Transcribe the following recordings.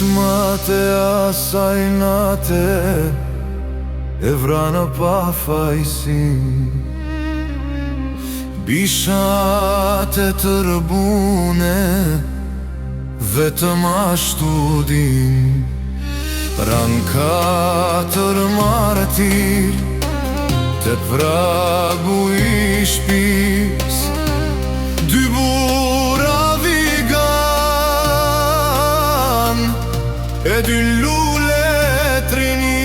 Qmate asaj nate e vranë pa fajsin, bishat e tërbune vetëm ashtu din. Ran 4 martir te pragu i shpis, 2 bura vigan e 2 lule trinis.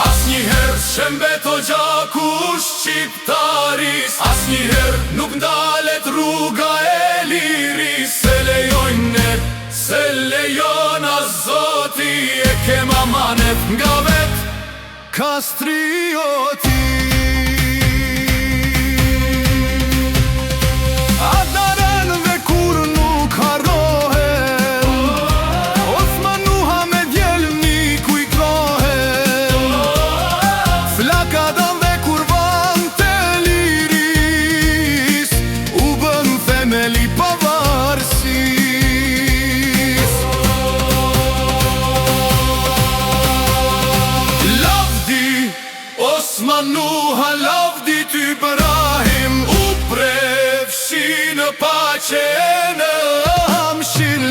Asnjëherë s'shembet o gjaku shqiptaris, asnjëherë nuk ndalet rruga e liris. Se lejojnë ne, se lejon a Zoti, e kem amanet nga vet kastrioti. Adaren dhe kur nuk harrohen, Osmanuha me djelmi kujtohen, flakadan dhe kurban të liris, u bën themeli pavarësis. Lavdi Osmanuha, lavdi ty Ibrahim, u prefshi në pace në hamshin.